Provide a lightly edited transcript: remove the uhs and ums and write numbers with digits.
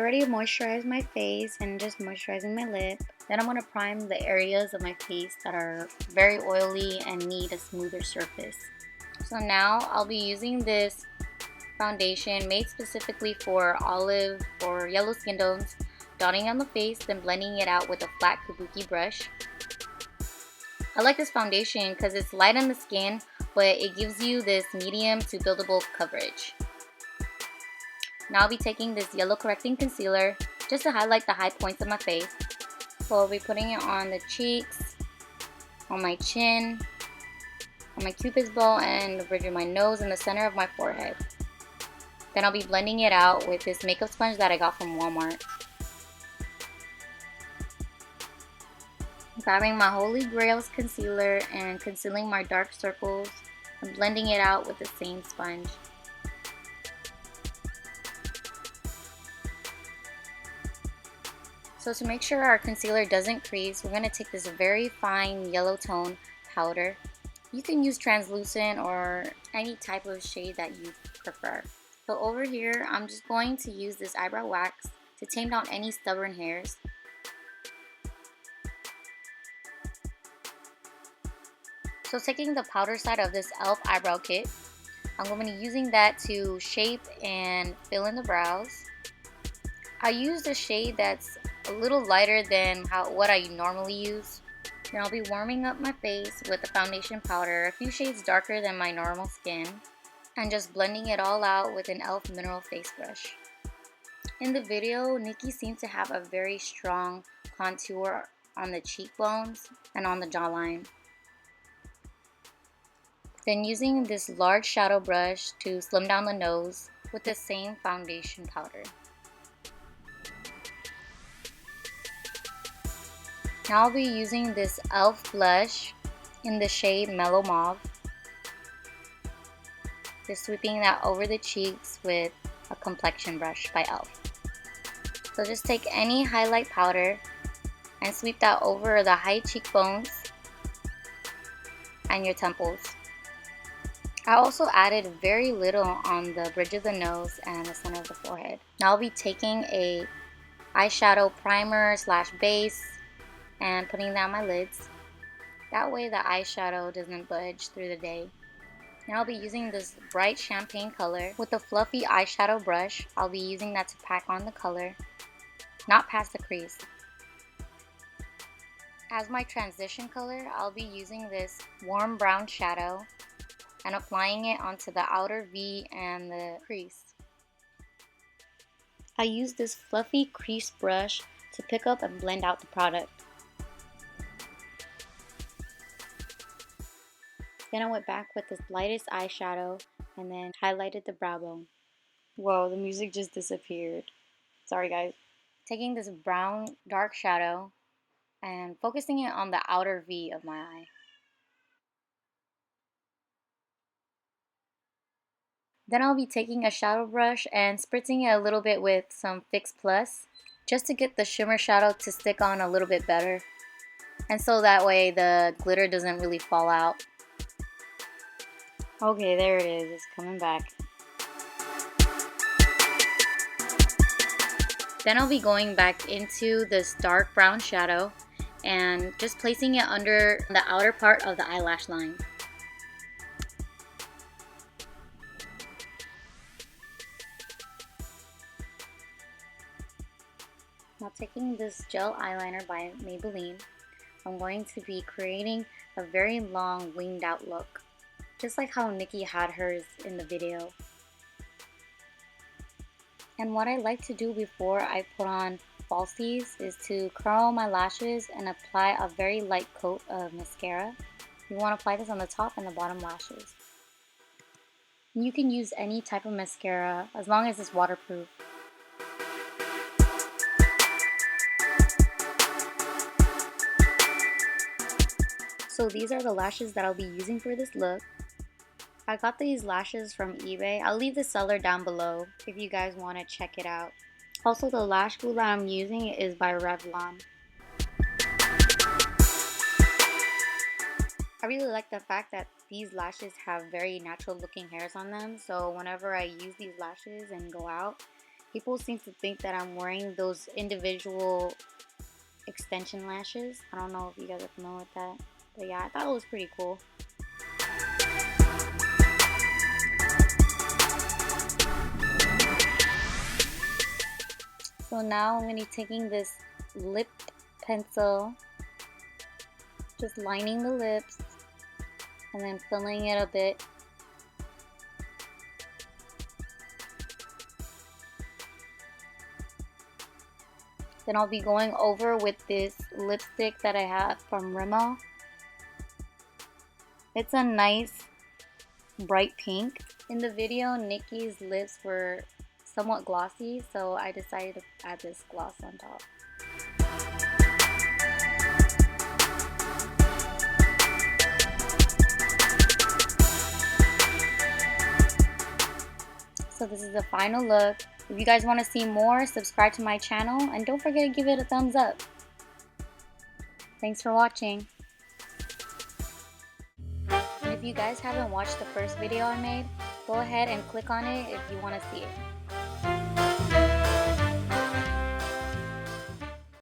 already moisturized my face and just moisturizing my lip. Then I'm going to prime the areas of my face that are very oily and need a smoother surface. So now I'll be using this foundation made specifically for olive or yellow skin tones, dotting on the face, then blending it out with a flat kabuki brush. I like this foundation because it's light on the skin, but it gives you this medium to buildable coverage. Now I'll be taking this yellow correcting concealer just to highlight the high points of my face. So I'll be putting it on the cheeks, on my chin, on my cupid's bow, and the bridge of my nose and the center of my forehead. Then I'll be blending it out with this makeup sponge that I got from Walmart. Grabbing my Holy Grails concealer and concealing my dark circles and blending it out with the same sponge. So to make sure our concealer doesn't crease, we're going to take this very fine yellow tone powder. You can use translucent or any type of shade that you prefer. So over here, I'm just going to use this eyebrow wax to tame down any stubborn hairs. So taking the powder side of this e.l.f. eyebrow kit, I'm going to be using that to shape and fill in the brows. I used a shade that's a little lighter than what I normally use. Then I'll be warming up my face with the foundation powder, a few shades darker than my normal skin, and just blending it all out with an e.l.f. mineral face brush. In the video, Nicki seems to have a very strong contour on the cheekbones and on the jawline. Then using this large shadow brush to slim down the nose with the same foundation powder. Now I'll be using this e.l.f. blush in the shade Mellow Mauve. Just sweeping that over the cheeks with a complexion brush by e.l.f. So just take any highlight powder and sweep that over the high cheekbones and your temples. I also added very little on the bridge of the nose and the center of the forehead. Now I'll be taking a eyeshadow primer / base and putting that on my lids. That way the eyeshadow doesn't budge through the day. Now I'll be using this bright champagne color with a fluffy eyeshadow brush. I'll be using that to pack on the color, not past the crease. As my transition color, I'll be using this warm brown shadow and applying it onto the outer V and the crease. I use this fluffy crease brush to pick up and blend out the product. Then I went back with this lightest eyeshadow and then highlighted the brow bone. Whoa, the music just disappeared. Sorry guys. Taking this brown dark shadow and focusing it on the outer V of my eye. Then I'll be taking a shadow brush and spritzing it a little bit with some Fix Plus just to get the shimmer shadow to stick on a little bit better. And so that way the glitter doesn't really fall out. Okay, there it is. It's coming back. Then I'll be going back into this dark brown shadow and just placing it under the outer part of the eyelash line. Now taking this gel eyeliner by Maybelline, I'm going to be creating a very long winged out look, just like how Nicki had hers in the video. And what I like to do before I put on falsies is to curl my lashes and apply a very light coat of mascara. You want to apply this on the top and the bottom lashes. You can use any type of mascara as long as it's waterproof. So these are the lashes that I'll be using for this look. I got these lashes from eBay. I'll leave the seller down below if you guys want to check it out. Also, the lash glue that I'm using is by Revlon. I really like the fact that these lashes have very natural looking hairs on them. So whenever I use these lashes and go out, people seem to think that I'm wearing those individual extension lashes. I don't know if you guys are familiar with that, but yeah, I thought it was pretty cool. So now I'm going to be taking this lip pencil, just lining the lips and then filling it a bit. Then I'll be going over with this lipstick that I have from Rimmel. It's a nice bright pink. In the video, Nicki's lips were somewhat glossy, so I decided to add this gloss on top. So this is the final look. If you guys want to see more, subscribe to my channel and don't forget to give it a thumbs up. Thanks for watching. And if you guys haven't watched the first video I made, go ahead and click on it if you want to see it.